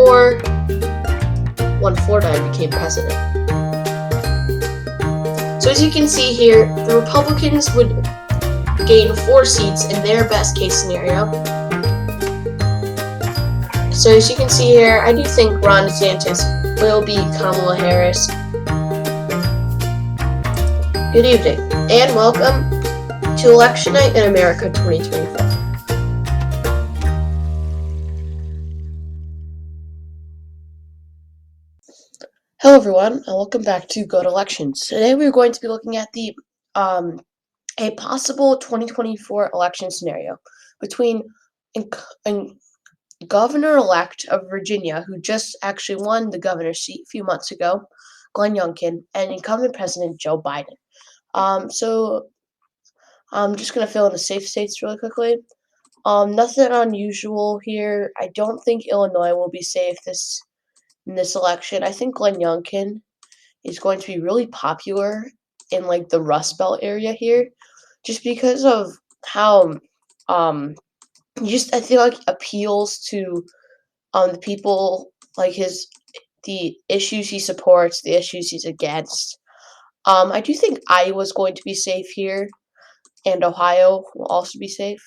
before when Ford became president. So as you can see here, the Republicans would gain 4 seats in their best case scenario. So as you can see here, I do think Ron DeSantis will beat Kamala Harris. Good evening, and welcome to Election Night in America 2024. Hello everyone, and welcome back to Go to Elections. Today we're going to be looking at the a possible 2024 election scenario between Governor-elect of Virginia, who just actually won the governor's seat a few months ago, Glenn Youngkin, and incumbent President Joe Biden. So I'm just going to fill in the safe states really quickly. Nothing unusual here. I don't think Illinois will be safe in this election. I think Glenn Youngkin is going to be really popular in like the Rust Belt area here, just because of how I feel like appeals to the people, like the issues he supports, the issues he's against. I do think Iowa's going to be safe here, and Ohio will also be safe,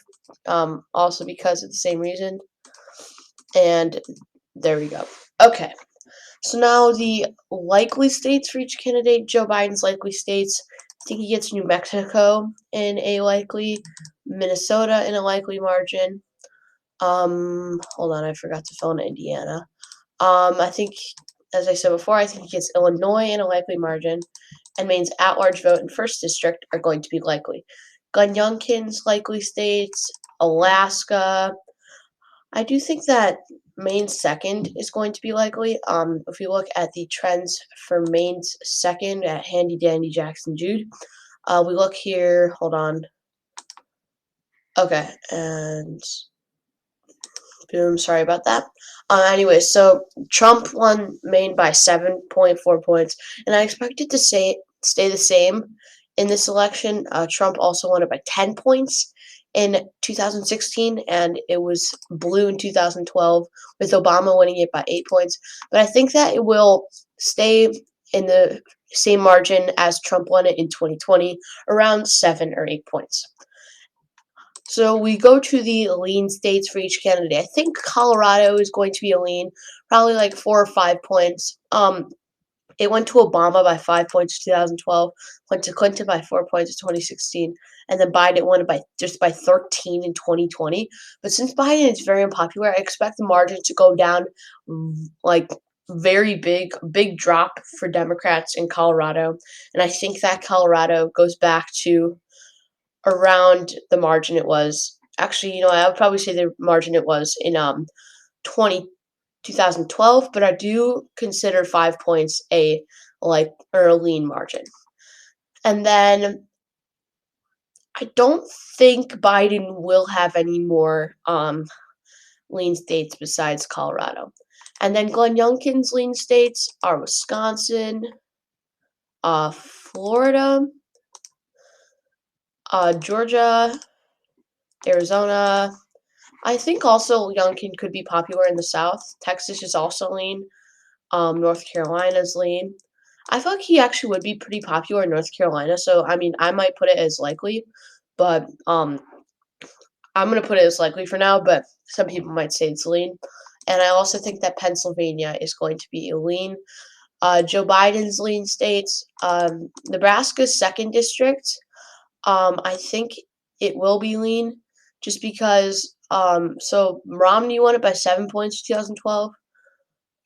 also because of the same reason. And there we go. Okay, so now the likely states for each candidate. Joe Biden's likely states. I think he gets New Mexico in a likely, Minnesota in a likely margin. Hold on, I forgot to fill in Indiana. I think, as I said before, I think he gets Illinois in a likely margin, and Maine's at-large vote in 1st District are going to be likely. Glenn Youngkin's likely states, Alaska. I do think that Maine's 2nd is going to be likely. If we look at the trends for Maine's 2nd at Handy Dandy Jackson Jude, we look here. Hold on. Okay, and boom. Sorry about that. Anyway, so Trump won Maine by 7.4 points, and I expect it to stay the same in this election. Trump also won it by 10 points in 2016, and it was blue in 2012, with Obama winning it by 8 points. But I think that it will stay in the same margin as Trump won it in 2020, around 7 or 8 points. So we go to the lean states for each candidate. I think Colorado is going to be a lean, probably like 4 or 5 points. It went to Obama by 5 points in 2012, went to Clinton by 4 points in 2016, and then Biden won it by 13 in 2020. But since Biden is very unpopular, I expect the margin to go down like very big drop for Democrats in Colorado. And I think that Colorado goes back to around the margin it was. Actually, I would probably say the margin it was in 2012, but I do consider 5 points a lean margin. And then I don't think Biden will have any more lean states besides Colorado. And then Glenn Youngkin's lean states are Wisconsin, Florida, Georgia, Arizona. I think also Youngkin could be popular in the South. Texas is also lean. North Carolina's lean. I feel like he actually would be pretty popular in North Carolina. So I mean, I might put it as likely, but I'm gonna put it as likely for now. But some people might say it's lean. And I also think that Pennsylvania is going to be a lean. Joe Biden's lean states. Nebraska's 2nd district. I think it will be lean, just because. So Romney won it by 7 points in 2012.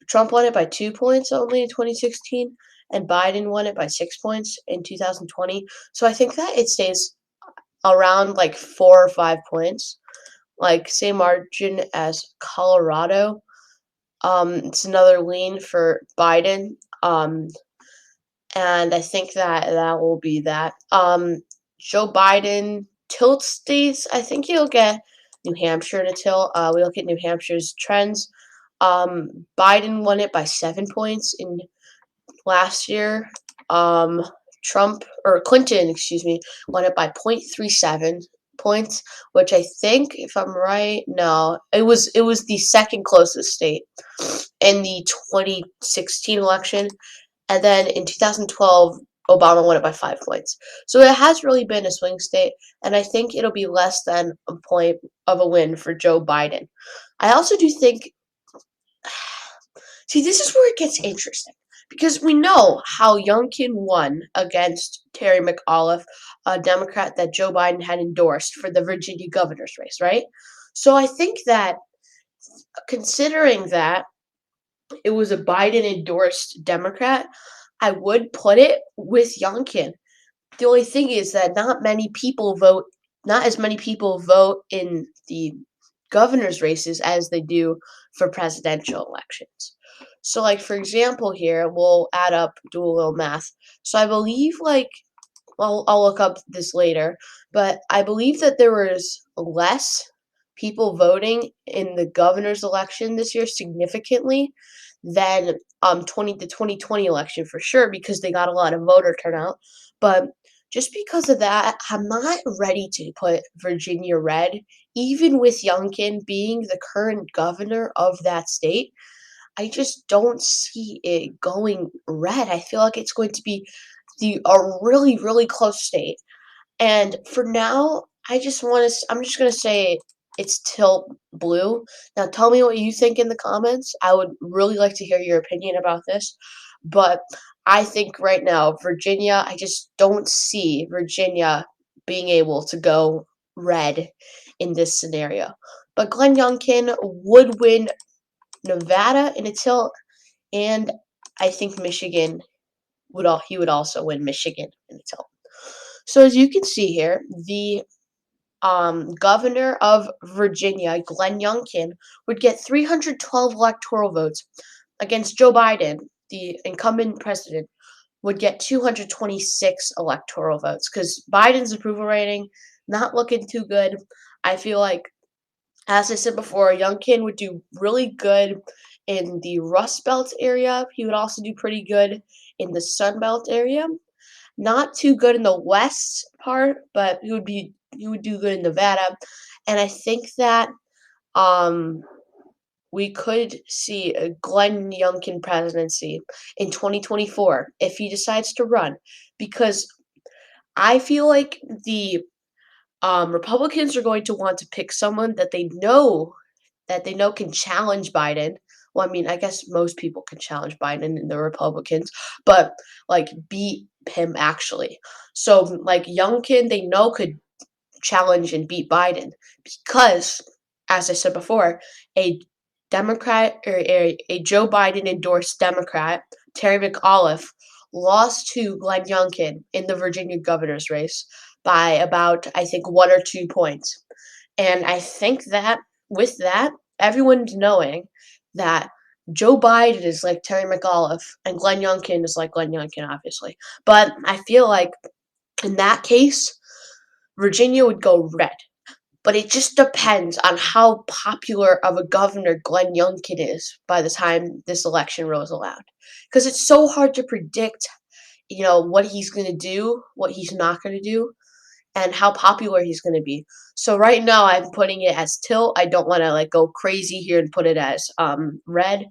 Trump won it by 2 points only in 2016, and Biden won it by 6 points in 2020. So I think that it stays around like 4 or 5 points, like same margin as Colorado. It's another lean for Biden. And I think that will be that. Joe Biden tilt states. I think he'll get New Hampshire to tilt. We look at New Hampshire's trends. Biden won it by 7 points in last year. Clinton, won it by 0.37 points, which I think, if I'm right, no, it was the second closest state in the 2016 election, and then in 2012, Obama won it by 5 points. So it has really been a swing state, and I think it'll be less than a point of a win for Joe Biden. I also do think, see, this is where it gets interesting because we know how Youngkin won against Terry McAuliffe, a Democrat that Joe Biden had endorsed for the Virginia governor's race, right? So I think that considering that it was a Biden endorsed Democrat, I would put it with Youngkin. The only thing is that not as many people vote in the governor's races as they do for presidential elections. So, like, for example, here, we'll do a little math. So, I believe, like, I'll look up this later, but I believe that there was less people voting in the governor's election this year significantly than 2020 election for sure because they got a lot of voter turnout. But just because of that, I'm not ready to put Virginia red, even with Youngkin being the current governor of that state. I just don't see it going red. I feel like it's going to be a really, really close state. And for now, I'm just gonna say it's tilt blue. Now tell me what you think in the comments. I would really like to hear your opinion about this. But I think right now, Virginia, I just don't see Virginia being able to go red in this scenario. But Glenn Youngkin would win Nevada in a tilt, and I think he would also win Michigan in a tilt. So as you can see here, the governor of Virginia, Glenn Youngkin, would get 312 electoral votes against Joe Biden, the incumbent president, would get 226 electoral votes because Biden's approval rating not looking too good. I feel like, as I said before, Youngkin would do really good in the Rust Belt area. He would also do pretty good in the Sun Belt area. Not too good in the west part, but he would do good in Nevada. And I think that um we could see a Glenn Youngkin presidency in 2024 if he decides to run, because I feel like the Republicans are going to want to pick someone that they know can challenge Biden. Well, I mean, I guess most people can challenge Biden in the Republicans, but like beat him actually. So like Youngkin, they know could challenge and beat Biden because, as I said before, a Democrat or a Joe Biden endorsed Democrat, Terry McAuliffe, lost to Glenn Youngkin in the Virginia governor's race by about, I think, 1 or 2 points. And I think that with that, everyone's knowing that Joe Biden is like Terry McAuliffe and Glenn Youngkin is like Glenn Youngkin, obviously. But I feel like in that case, Virginia would go red. But it just depends on how popular of a governor Glenn Youngkin is by the time this election rolls around. Because it's so hard to predict, what he's going to do, what he's not going to do, and how popular he's going to be. So right now I'm putting it as tilt. I don't want to like go crazy here and put it as red,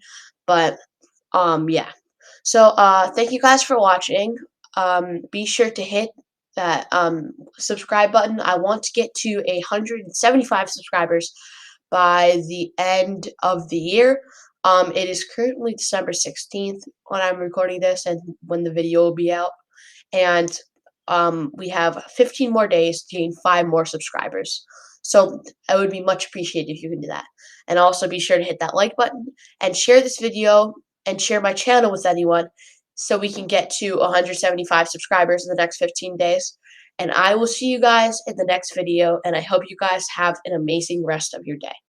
but yeah. So thank you guys for watching. Be sure to hit that subscribe button. I want to get to 175 subscribers by the end of the year. It is currently December 16th when I'm recording this and when the video will be out. And we have 15 more days to gain 5 more subscribers. So I would be much appreciated if you can do that. And also be sure to hit that like button and share this video and share my channel with anyone so we can get to 175 subscribers in the next 15 days. And I will see you guys in the next video, and I hope you guys have an amazing rest of your day.